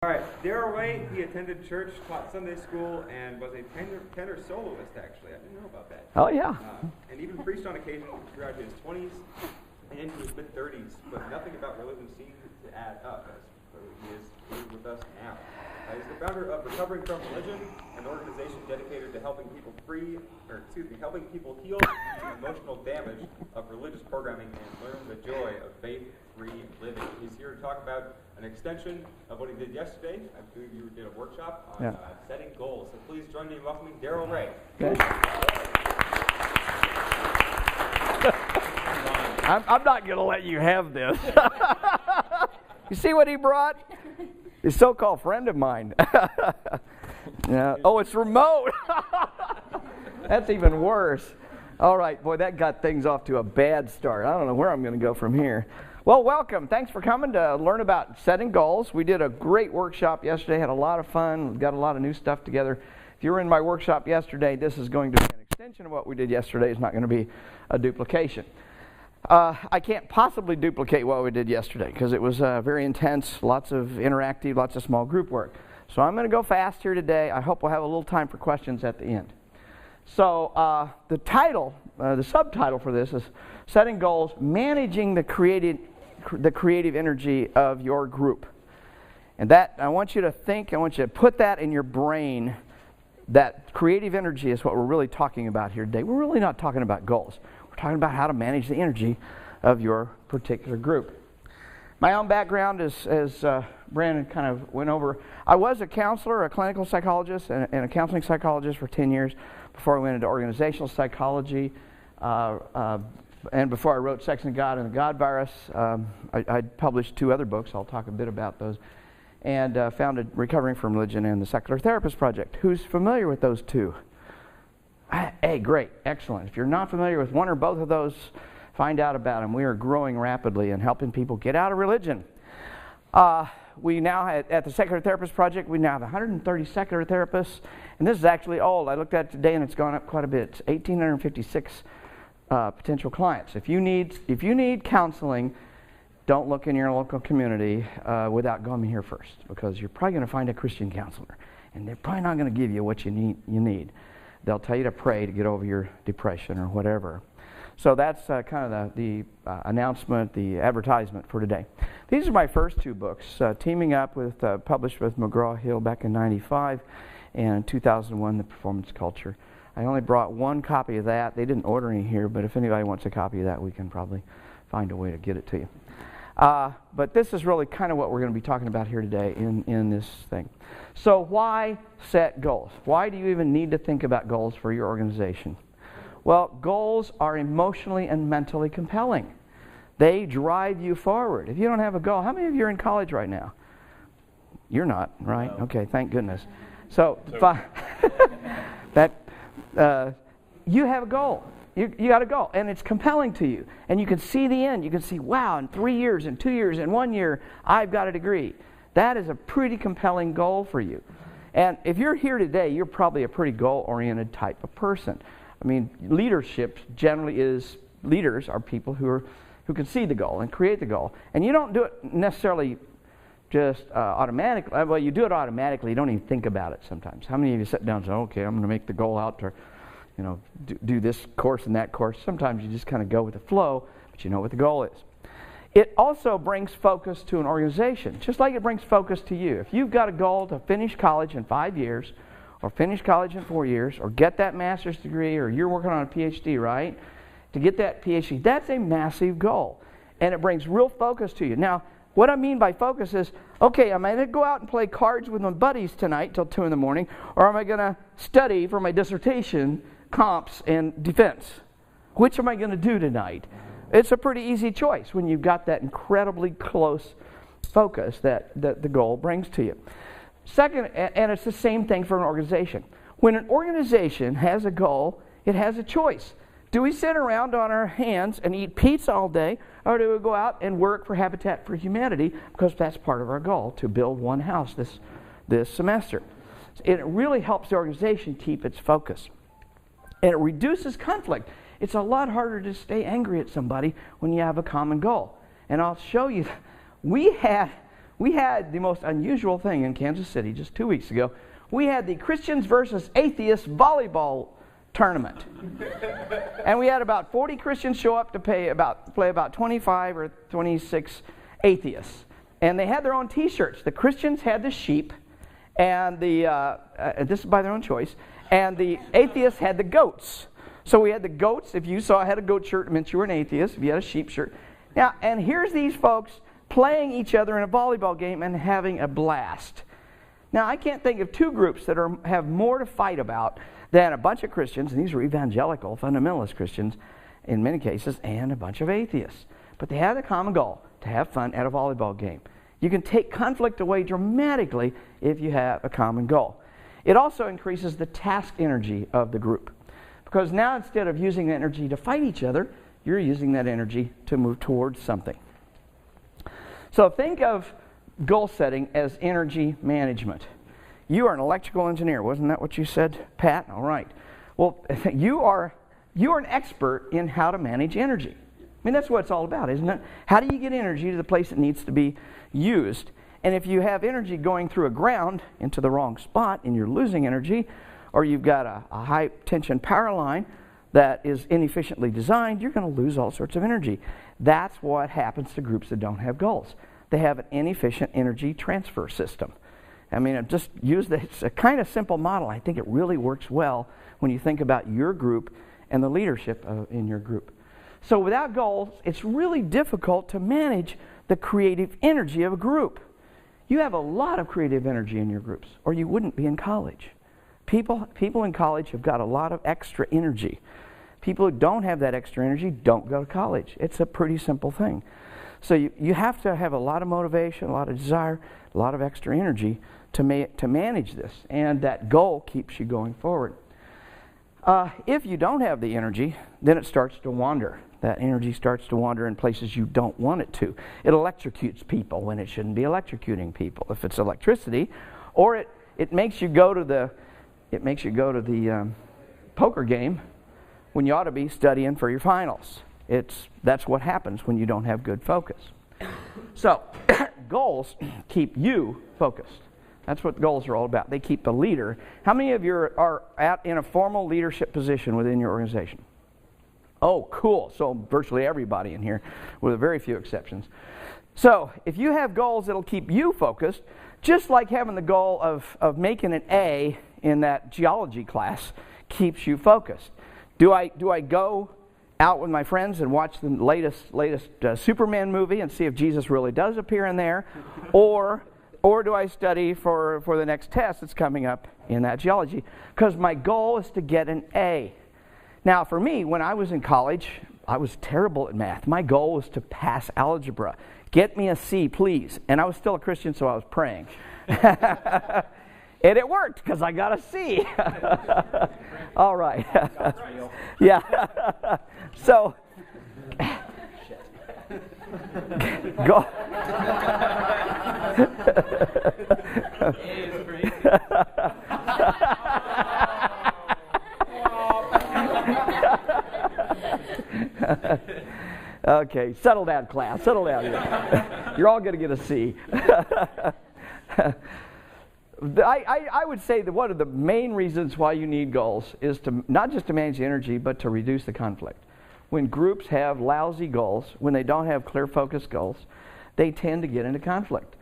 All right, Darrel Ray, he attended church, taught Sunday school, and was a tenor soloist, actually. I didn't know about that. Oh, yeah. And even preached on occasion throughout his 20s and into his mid-30s, but nothing about religion seemed to add up, as he is with us now. He's the founder of Recovering from Religion, an organization dedicated to helping people helping people heal the emotional damage of religious programming and learn the joy of faith-free living. He's here to talk about an extension of what he did yesterday. I believe you did a workshop on setting goals. So please join me in welcoming Darrel Ray. Okay. I'm not going to let you have this. You see what he brought? A so-called friend of mine. Yeah. Oh, it's remote. That's even worse. All right, boy, that got things off to a bad start. I don't know where I'm going to go from here. Well, welcome. Thanks for coming to learn about setting goals. We did a great workshop yesterday, had a lot of fun, got a lot of new stuff together. If you were in my workshop yesterday, this is going to be an extension of what we did yesterday. It's not going to be a duplication. I can't possibly duplicate what we did yesterday because it was very intense, lots of interactive, lots of small group work. So I'm going to go fast here today. I hope we'll have a little time for questions at the end. So the subtitle for this is Setting Goals, Managing the Creative Energy of Your Group. And that, I want you to put that in your brain, that creative energy is what we're really talking about here today. We're really not talking about goals. We're talking about how to manage the energy of your particular group. My own background is, as Brandon kind of went over, I was a counselor, a clinical psychologist, and a counseling psychologist for 10 years before I went into organizational psychology. And before I wrote Sex and God and the God Virus, I published 2 other books. I'll talk a bit about those. And founded Recovering from Religion and the Secular Therapist Project. Who's familiar with those 2? Hey, great, excellent. If you're not familiar with one or both of those, find out about them. We are growing rapidly and helping people get out of religion. We now, at the Secular Therapist Project, we now have 130 secular therapists. And this is actually old. I looked at it today and it's gone up quite a bit. It's 1,856 potential clients. If you need counseling, don't look in your local community without going here first, because you're probably going to find a Christian counselor, and they're probably not going to give you what you need. They'll tell you to pray to get over your depression or whatever. So that's kind of the announcement, the advertisement for today. These are my first 2 books, teaming up with, published with McGraw-Hill back in '95, and in 2001, The Performance Culture. I only brought 1 copy of that. They didn't order any here, but if anybody wants a copy of that, we can probably find a way to get it to you. But this is really kind of what we're going to be talking about here today in this thing. So why set goals? Why do you even need to think about goals for your organization? Well, goals are emotionally and mentally compelling. They drive you forward. If you don't have a goal, how many of you are in college right now? You're not, right? No. Okay, thank goodness. So you have a goal. You got a goal, and it's compelling to you. And you can see the end. You can see, wow, in 3 years, in 2 years, in 1 year, I've got a degree. That is a pretty compelling goal for you. And if you're here today, you're probably a pretty goal-oriented type of person. I mean, leadership generally is, leaders are people who can see the goal and create the goal. And you don't do it necessarily just automatically. Well, you do it automatically. You don't even think about it sometimes. How many of you sit down and say, okay, I'm going to make the goal out to, do this course and that course? Sometimes you just kind of go with the flow, but you know what the goal is. It also brings focus to an organization, just like it brings focus to you. If you've got a goal to finish college in 5 years, or finish college in 4 years, or get that master's degree, or you're working on a PhD, right? To get that PhD, that's a massive goal. And it brings real focus to you. Now, what I mean by focus is, okay, am I going to go out and play cards with my buddies tonight till 2 in the morning, or am I going to study for my dissertation, comps, and defense? Which am I going to do tonight? It's a pretty easy choice when you've got that incredibly close focus that the goal brings to you. Second, and it's the same thing for an organization. When an organization has a goal, it has a choice. Do we sit around on our hands and eat pizza all day, or do we go out and work for Habitat for Humanity, because that's part of our goal, to build one house this semester? It really helps the organization keep its focus. And it reduces conflict. It's a lot harder to stay angry at somebody when you have a common goal. And I'll show you, we we had the most unusual thing in Kansas City just 2 weeks ago. We had the Christians versus Atheists volleyball tournament. And we had about 40 Christians show up to play about 25 or 26 atheists. And they had their own T-shirts. The Christians had the sheep, and this is by their own choice, and the atheists had the goats. So we had the goats. If you had a goat shirt, it meant you were an atheist. If you had a sheep shirt. Now, and here's these folks playing each other in a volleyball game and having a blast. Now, I can't think of two groups that have more to fight about than a bunch of Christians, and these are evangelical, fundamentalist Christians in many cases, and a bunch of atheists. But they had a common goal, to have fun at a volleyball game. You can take conflict away dramatically if you have a common goal. It also increases the task energy of the group. Because now instead of using the energy to fight each other, you're using that energy to move towards something. So think of goal setting as energy management. You are an electrical engineer. Wasn't that what you said, Pat? All right. Well, you are an expert in how to manage energy. I mean, that's what it's all about, isn't it? How do you get energy to the place it needs to be used? And if you have energy going through a ground into the wrong spot and you're losing energy, or you've got a high tension power line that is inefficiently designed, you're going to lose all sorts of energy. That's what happens to groups that don't have goals. They have an inefficient energy transfer system. I mean, it's a kind of simple model. I think it really works well when you think about your group and the leadership in your group. So without goals, it's really difficult to manage the creative energy of a group. You have a lot of creative energy in your groups, or you wouldn't be in college. People in college have got a lot of extra energy. People who don't have that extra energy don't go to college. It's a pretty simple thing. So you have to have a lot of motivation, a lot of desire, a lot of extra energy to manage this. And that goal keeps you going forward. If you don't have the energy, then it starts to wander. That energy starts to wander in places you don't want it to. It electrocutes people when it shouldn't be electrocuting people, if it's electricity. Or it makes you go to the poker game when you ought to be studying for your finals. That's what happens when you don't have good focus. So, goals keep you focused. That's what goals are all about. They keep the leader. How many of you are in a formal leadership position within your organization? Oh, cool. So virtually everybody in here, with very few exceptions. So if you have goals that'll keep you focused, just like having the goal of making an A in that geology class keeps you focused. Do I go out with my friends and watch the latest Superman movie and see if Jesus really does appear in there, or do I study for the next test that's coming up in that geology? Because my goal is to get an A. Now, for me, when I was in college, I was terrible at math. My goal was to pass algebra. Get me a C, please. And I was still a Christian, so I was praying. And it worked, because I got a C. All right. Yeah. So, go. Okay, settle down, class. Settle down. You're all going to get a C. I would say that one of the main reasons why you need goals is to not just to manage the energy, but to reduce the conflict. When groups have lousy goals, when they don't have clear focused goals, they tend to get into conflict.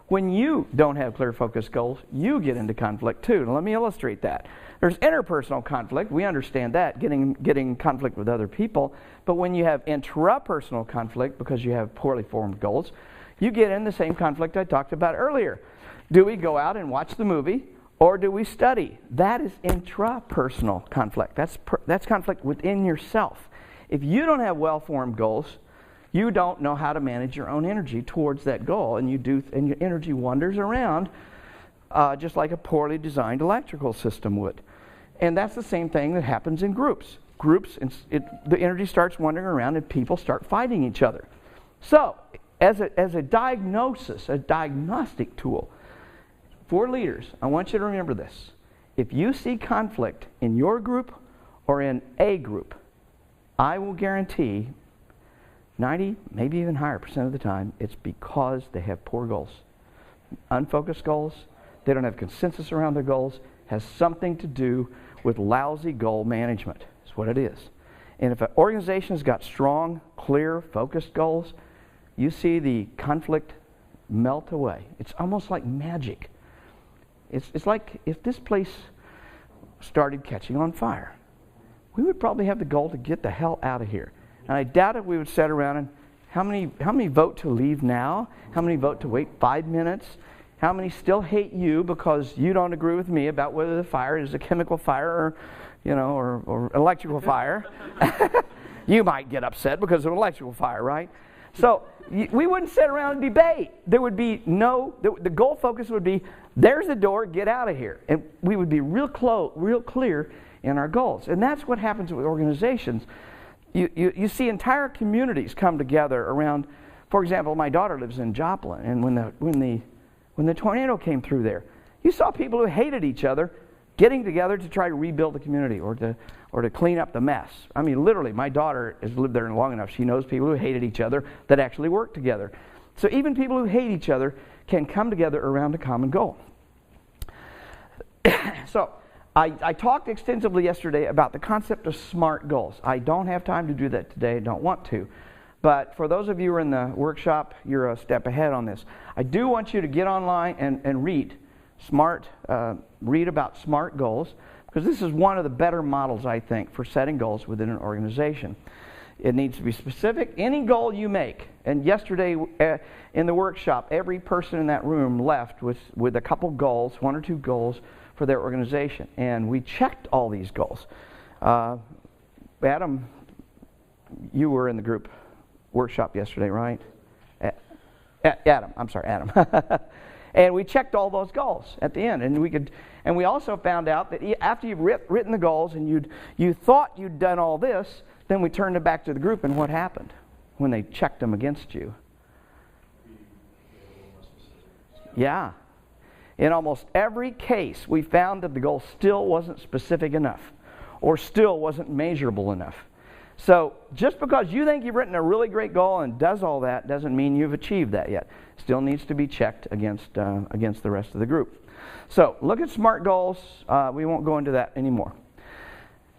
When you don't have clear focused goals, you get into conflict too. Now, let me illustrate that. There's interpersonal conflict. We understand that, getting conflict with other people. But when you have intrapersonal conflict because you have poorly formed goals, you get in the same conflict I talked about earlier. Do we go out and watch the movie, or do we study? That is intrapersonal conflict. That's conflict within yourself. If you don't have well-formed goals, you don't know how to manage your own energy towards that goal, and your energy wanders around just like a poorly designed electrical system would. And that's the same thing that happens in groups. The energy starts wandering around, and people start fighting each other. So, as a diagnosis, a diagnostic tool for leaders, I want you to remember this. If you see conflict in your group or in a group, I will guarantee 90, maybe even higher % of the time, it's because they have poor goals. unfocused goals, they don't have consensus around their goals, has something to do with lousy goal management. That's what it is. And if an organization has got strong, clear, focused goals, you see the conflict melt away. It's almost like magic. It's like if this place started catching on fire, we would probably have the goal to get the hell out of here. And I doubt if we would sit around and how many vote to leave now? How many vote to wait 5 minutes? How many still hate you because you don't agree with me about whether the fire is a chemical fire or, or electrical fire? You might get upset because of an electrical fire, right? So we wouldn't sit around and debate. There would be the goal focus would be, there's the door, get out of here. And we would be real clear in our goals. And that's what happens with organizations. You see entire communities come together around, for example, my daughter lives in Joplin, and when the tornado came through there, you saw people who hated each other getting together to try to rebuild the community or to clean up the mess. I mean, literally, my daughter has lived there long enough. She knows people who hated each other that actually work together. So even people who hate each other can come together around a common goal. So I talked extensively yesterday about the concept of SMART goals. I don't have time to do that today. I don't want to. But for those of you who are in the workshop, you're a step ahead on this. I do want you to get online and read about SMART goals, because this is one of the better models, I think, for setting goals within an organization. It needs to be specific. Any goal you make, and yesterday in the workshop, every person in that room left with a couple goals, 1 or 2 goals for their organization. And we checked all these goals. Adam, you were in the group workshop yesterday, right? Adam. And we checked all those goals at the end, and we also found out that after you've written the goals and you thought you'd done all this, then we turned it back to the group, and what happened when they checked them against you? Yeah. In almost every case, we found that the goal still wasn't specific enough or still wasn't measurable enough. So just because you think you've written a really great goal and does all that doesn't mean you've achieved that yet. Still needs to be checked against the rest of the group. So look at SMART goals. We won't go into that anymore.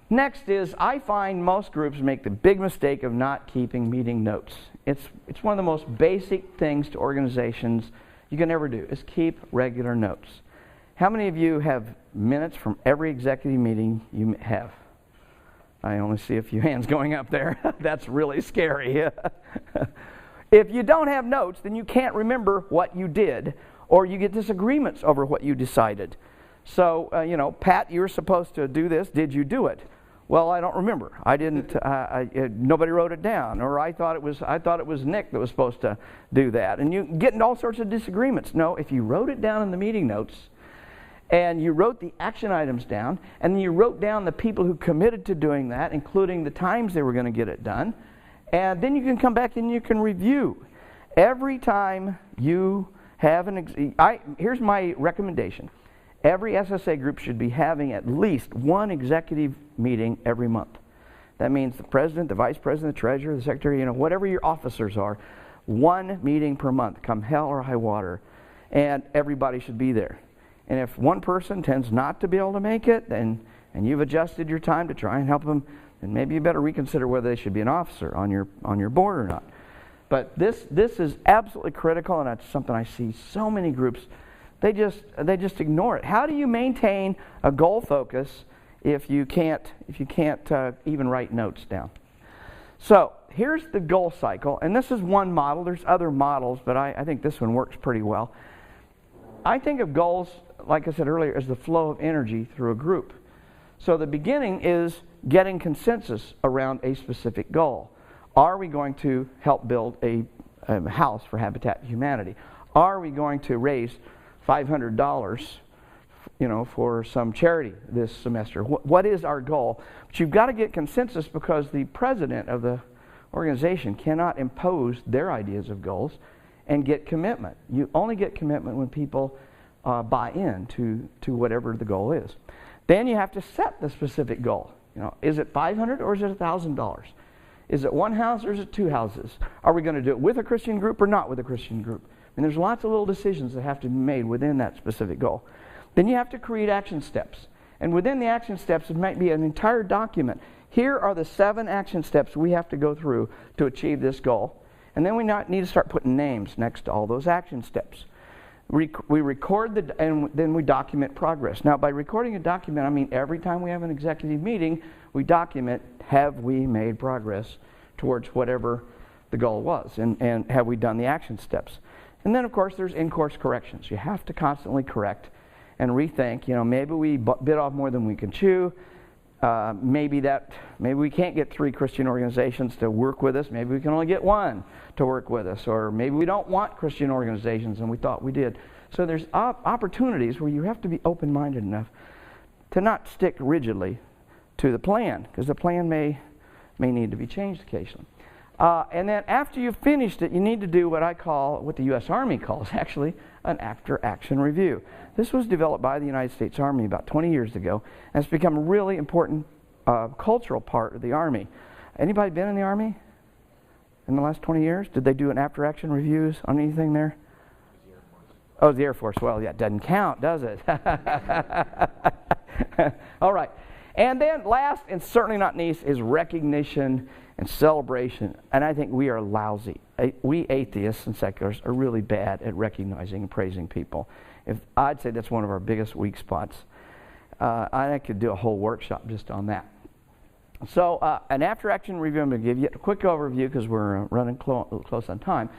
Next is, I find most groups make the big mistake of not keeping meeting notes. It's one of the most basic things to organizations you can ever do, is keep regular notes. How many of you have minutes from every executive meeting you have? I only see a few hands going up there. That's really scary. If you don't have notes, then you can't remember what you did, or you get disagreements over what you decided. So, Pat, you were supposed to do this. Did you do it? Well, I don't remember. I didn't. Nobody wrote it down, or I thought it was Nick that was supposed to do that. And you get in all sorts of disagreements. No, if you wrote it down in the meeting notes, and you wrote the action items down, and then you wrote down the people who committed to doing that, including the times they were going to get it done, and then you can come back and you can review. Every time you have here's my recommendation. Every SSA group should be having at least one executive meeting every month. That means the president, the vice president, the treasurer, the secretary, whatever your officers are, one meeting per month, come hell or high water, and everybody should be there. And if one person tends not to be able to make it, and you've adjusted your time to try and help them, then maybe you better reconsider whether they should be an officer on your board or not. But this is absolutely critical, and that's something I see so many groups. They just ignore it. How do you maintain a goal focus if you can't even write notes down? So here's the goal cycle, and this is one model. There's other models, but I think this one works pretty well. I think of goals, like I said earlier, as the flow of energy through a group. So the beginning is getting consensus around a specific goal. Are we going to help build a house for Habitat for Humanity? Are we going to raise $500, for some charity this semester? What is our goal? But you've got to get consensus, because the president of the organization cannot impose their ideas of goals and get commitment. You only get commitment when people buy in to whatever the goal is. Then you have to set the specific goal. Is it $500 or is it $1,000? Is it one house or is it 2 houses? Are we going to do it with a Christian group or not with a Christian group? And there's lots of little decisions that have to be made within that specific goal. Then you have to create action steps. And within the action steps, it might be an entire document. Here are the 7 action steps we have to go through to achieve this goal. And then we need to start putting names next to all those action steps. We record and then we document progress. Now, by recording a document, I mean every time we have an executive meeting, we document, have we made progress towards whatever the goal was, and have we done the action steps. And then, of course, there's in-course corrections. You have to constantly correct and rethink. Maybe we bit off more than we can chew. Maybe we can't get 3 Christian organizations to work with us. Maybe we can only get 1 to work with us. Or maybe we don't want Christian organizations and we thought we did. So there's opportunities where you have to be open-minded enough to not stick rigidly to the plan, because the plan may need to be changed occasionally. And then after you've finished it, you need to do what the U.S. Army calls, actually, an after-action review. This was developed by the United States Army about 20 years ago, and it's become a really important cultural part of the Army. Anybody been in the Army in the last 20 years? Did they do an after-action reviews on anything there? Oh, the Air Force. Well, yeah, it doesn't count, does it? All right. And then last, and certainly not least, is recognition and celebration. And I think we are lousy. We atheists and seculars are really bad at recognizing and praising people. I'd say that's one of our biggest weak spots. I could do a whole workshop just on that. So an after-action review, I'm going to give you a quick overview because we're running close on time,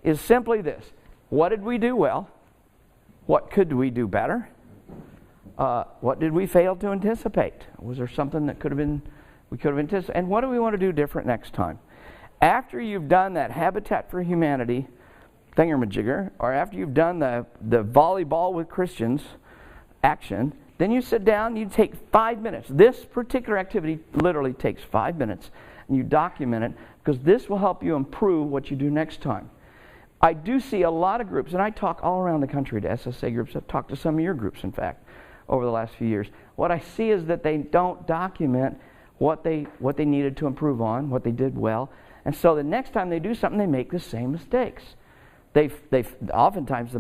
is simply this. What did we do well? What could we do better? What did we fail to anticipate? Was there something that we could have anticipated? And what do we want to do different next time? After you've done that Habitat for Humanity thingamajigger, or after you've done the volleyball with Christians action, then you sit down, you take 5 minutes. This particular activity literally takes 5 minutes, and you document it, because this will help you improve what you do next time. I do see a lot of groups, and I talk all around the country to SSA groups. I've talked to some of your groups, in fact, over the last few years. What I see is that they don't document what they needed to improve on, what they did well, and so the next time they do something, they make the same mistakes. Oftentimes the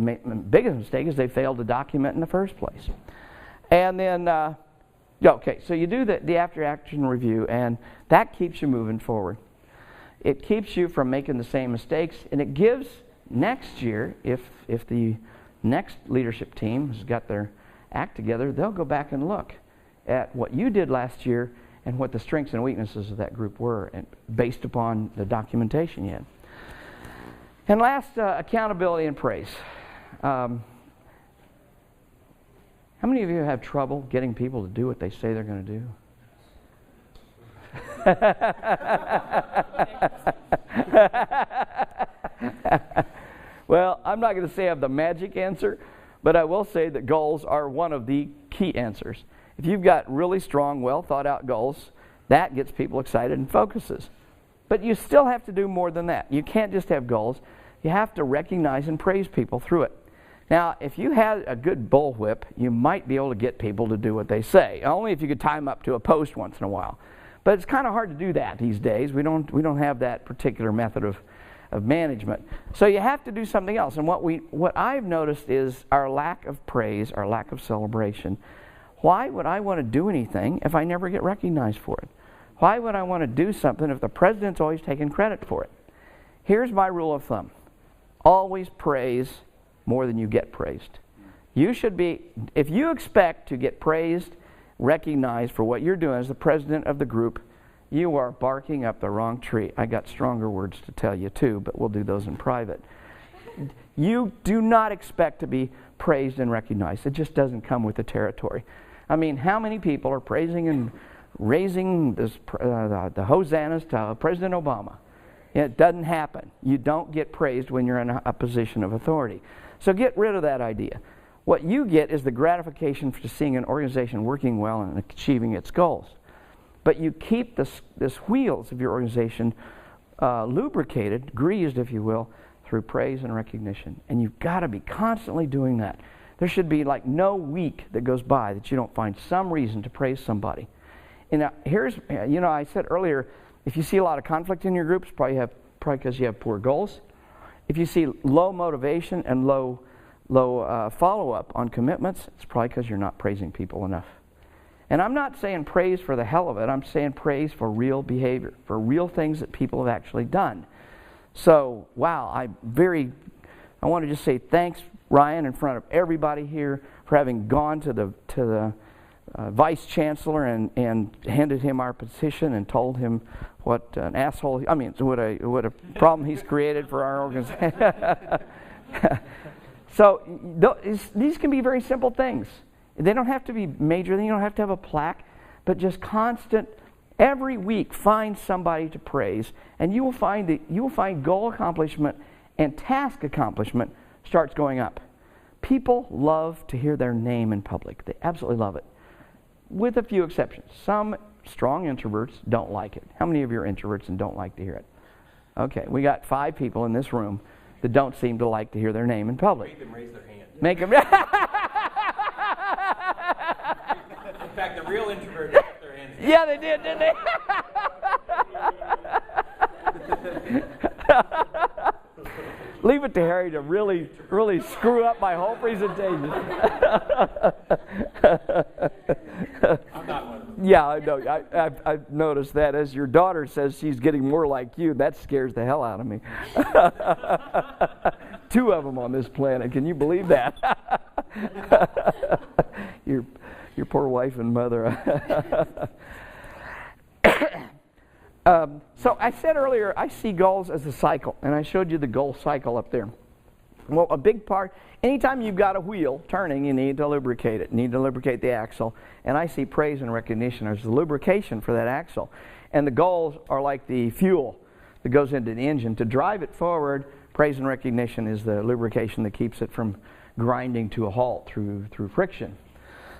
biggest mistake is they fail to document in the first place. And then, okay, so you do the after-action review, and that keeps you moving forward. It keeps you from making the same mistakes, and it gives next year, if the next leadership team has got their act together, they'll go back and look at what you did last year and what the strengths and weaknesses of that group were, and based upon the documentation you had. And last, accountability and praise. How many of you have trouble getting people to do what they say they're going to do? Well, I'm not going to say I have the magic answer, but I will say that goals are one of the key answers. If you've got really strong, well thought out goals, that gets people excited and focuses. But you still have to do more than that. You can't just have goals. You have to recognize and praise people through it. Now, if you had a good bullwhip, you might be able to get people to do what they say. Only if you could tie them up to a post once in a while. But it's kind of hard to do that these days. We don't have that particular method of management. So you have to do something else. And what I've noticed is our lack of praise, our lack of celebration. Why would I want to do anything if I never get recognized for it? Why would I want to do something if the president's always taking credit for it? Here's my rule of thumb. Always praise more than you get praised. You should be, if you expect to get praised, recognized for what you're doing as the president of the group, you are barking up the wrong tree. I got stronger words to tell you too, but we'll do those in private. You do not expect to be praised and recognized. It just doesn't come with the territory. I mean, how many people are praising and raising the hosannas to President Obama? It doesn't happen. You don't get praised when you're in a position of authority. So get rid of that idea. What you get is the gratification for seeing an organization working well and achieving its goals. But you keep this wheels of your organization lubricated, greased, if you will, through praise and recognition. And you've got to be constantly doing that. There should be like no week that goes by that you don't find some reason to praise somebody. And here's, I said earlier, if you see a lot of conflict in your groups, probably because you have poor goals. If you see low motivation and low follow-up on commitments, it's probably because you're not praising people enough. And I'm not saying praise for the hell of it. I'm saying praise for real behavior, for real things that people have actually done. So, wow, I want to just say thanks, Ryan, in front of everybody here for having gone to the Vice Chancellor and handed him our petition and told him what an asshole, what a problem he's created for our organization. So these can be very simple things. They don't have to be major. You don't have to have a plaque, but just constant. Every week, find somebody to praise, and you will find goal accomplishment and task accomplishment starts going up. People love to hear their name in public. They absolutely love it, with a few exceptions. Some strong introverts don't like it. How many of you are introverts and don't like to hear it? Okay, we got 5 people in this room that don't seem to like to hear their name in public. Make them raise their hand. Make them. In fact, the real introverts put their hands down. Yeah, they did, didn't they? Leave it to Harry to really screw up my whole presentation. I'm not one of them. Yeah, I know. I've noticed that. As your daughter says she's getting more like you, that scares the hell out of me. 2 of them on this planet. Can you believe that? Your poor wife and mother. So I said earlier, I see goals as a cycle, and I showed you the goal cycle up there. Well, a big part, anytime you've got a wheel turning, you need to lubricate it. You need to lubricate the axle. And I see praise and recognition as the lubrication for that axle. And the goals are like the fuel that goes into the engine. To drive it forward, praise and recognition is the lubrication that keeps it from grinding to a halt through friction.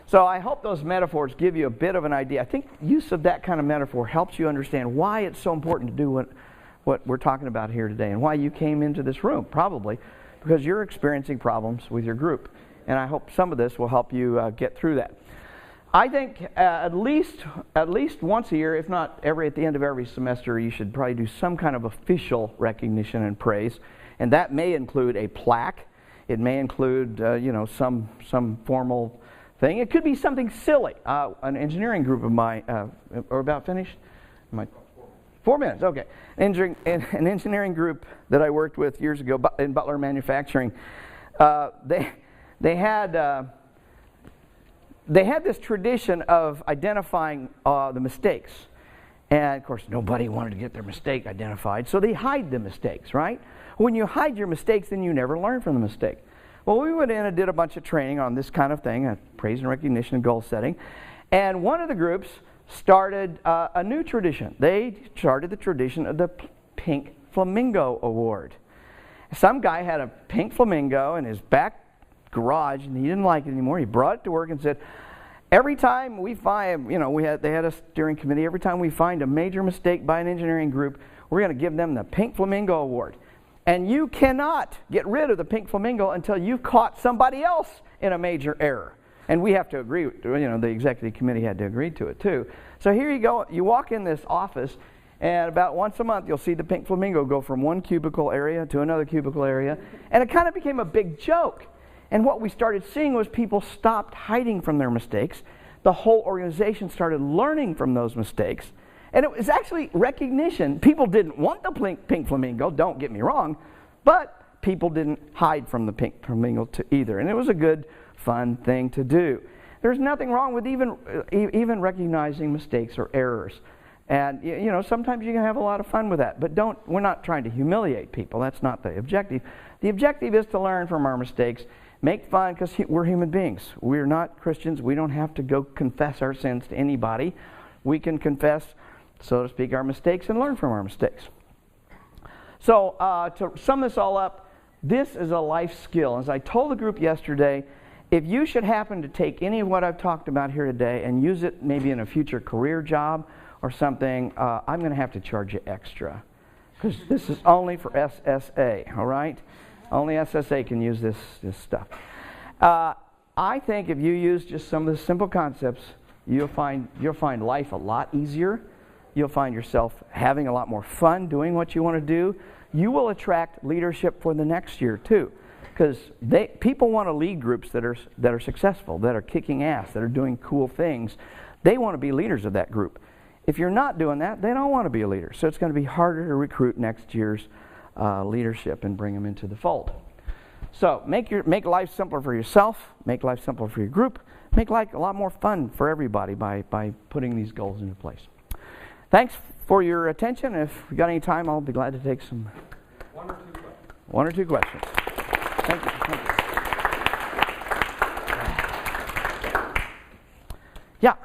So I hope those metaphors give you a bit of an idea. I think use of that kind of metaphor helps you understand why it's so important to do what we're talking about here today, and why you came into this room, probably because you're experiencing problems with your group. And I hope some of this will help you get through that. I think at least once a year, if not at the end of every semester, you should probably do some kind of official recognition and praise. And that may include a plaque. It may include some formal thing. It could be something silly. An engineering group of mine, or about finished? 4 minutes, okay. An engineering group that I worked with years ago in Butler Manufacturing, they had this tradition of identifying the mistakes. And of course, nobody wanted to get their mistake identified, so they hide the mistakes, right? When you hide your mistakes, then you never learn from the mistake. Well, we went in and did a bunch of training on this kind of thing, praise and recognition and goal setting. And one of the groups started a new tradition. They started the tradition of the Pink Flamingo Award. Some guy had a pink flamingo in his back garage, and he didn't like it anymore. He brought it to work and said, every time we find, they had a steering committee, every time we find a major mistake by an engineering group, we're going to give them the Pink Flamingo Award. And you cannot get rid of the pink flamingo until you've caught somebody else in a major error. And we have to agree, the executive committee had to agree to it too. So here you go, you walk in this office, and about once a month you'll see the pink flamingo go from one cubicle area to another cubicle area. And it kind of became a big joke. And what we started seeing was people stopped hiding from their mistakes. The whole organization started learning from those mistakes. And it was actually recognition. People didn't want the pink flamingo, don't get me wrong, but people didn't hide from the pink flamingo either. And it was a good, fun thing to do. There's nothing wrong with even recognizing mistakes or errors. And sometimes you can have a lot of fun with that. But we're not trying to humiliate people. That's not the objective. The objective is to learn from our mistakes, make fun, because we're human beings. We're not Christians. We don't have to go confess our sins to anybody. We can confess, so to speak, our mistakes and learn from our mistakes. So to sum this all up, this is a life skill. As I told the group yesterday, if you should happen to take any of what I've talked about here today and use it maybe in a future career job or something, I'm going to have to charge you extra. Because this is only for SSA, all right? Only SSA can use this stuff. I think if you use just some of the simple concepts, you'll find life a lot easier. You'll find yourself having a lot more fun doing what you want to do. you will attract leadership for the next year too. Because people want to lead groups that are successful, that are kicking ass, that are doing cool things. They want to be leaders of that group. If you're not doing that, they don't want to be a leader. So it's going to be harder to recruit next year's leadership and bring them into the fold. So make life simpler for yourself, make life simpler for your group, make life a lot more fun for everybody by putting these goals into place. Thanks for your attention. If we got any time, I'll be glad to take some one or two questions. Thank you. Yeah.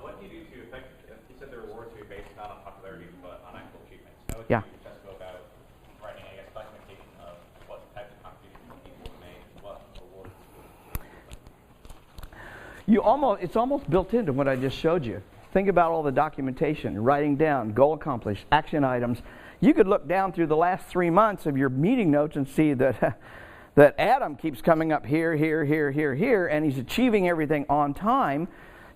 What do you do to affect? You said the rewards would be based not on popularity but on actual achievements. How would Yeah. you just go about writing, I guess, documentation of what types of contributions people have made and what rewards? It's almost built into what I just showed you. Think about all the documentation, writing down, goal accomplished, action items. You could look down through the last 3 months of your meeting notes and see that that Adam keeps coming up here, and he's achieving everything on time.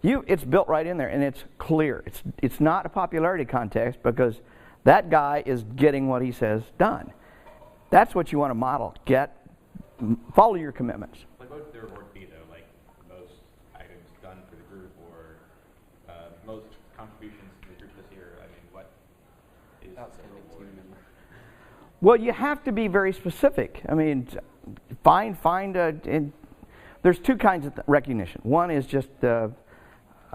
It's built right in there, and it's clear. It's not a popularity contest because that guy is getting what he says done. That's what you want to model. Follow your commitments. Like, what would the reward be, though? Like, most items done for the group or most contributions to the group this year? I mean, what is the reward? Well, you have to be very specific. I mean, there's two kinds of recognition. One is just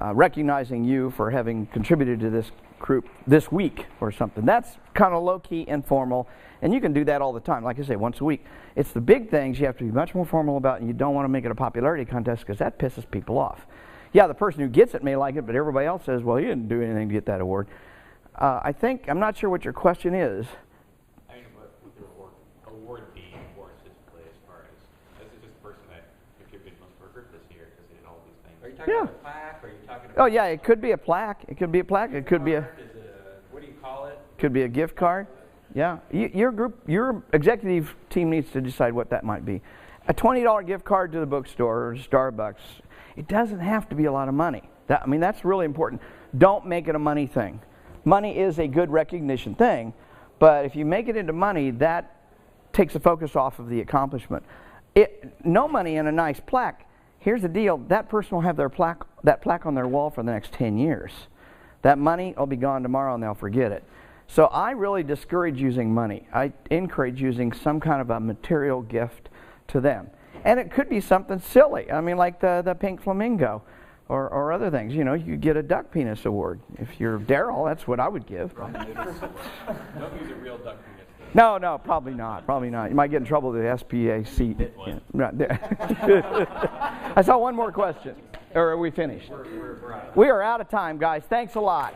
recognizing you for having contributed to this group this week or something. That's kind of low-key, informal, and you can do that all the time. Like I say, once a week. It's the big things you have to be much more formal about, and you don't want to make it a popularity contest because that pisses people off. Yeah, the person who gets it may like it, but everybody else says, well, he didn't do anything to get that award. I'm not sure what your question is. I mean, what would the award be more specifically as far as this is just the person that contributed most for a group this year because they did all these things? Are you talking about a plaque? Are you talking about? Oh yeah, it could be a plaque. It could be a plaque. It could be a. What do you call it? Could be a gift card. Yeah, your executive team needs to decide what that might be. A $20 gift card to the bookstore or Starbucks. It doesn't have to be a lot of money. That's really important. Don't make it a money thing. Money is a good recognition thing, but if you make it into money, that takes the focus off of the accomplishment. No money and a nice plaque. Here's the deal. That person will have that plaque on their wall for the next 10 years. That money will be gone tomorrow and they'll forget it. So I really discourage using money. I encourage using some kind of a material gift to them. And it could be something silly. I mean, like the pink flamingo or other things. You know, you get a duck penis award. If you're Darrel, that's what I would give. Don't use a real duck penis. No, probably not. Probably not. You might get in trouble with the SPAC. I saw one more question. Or are we finished? We're out. We are out of time, guys. Thanks a lot.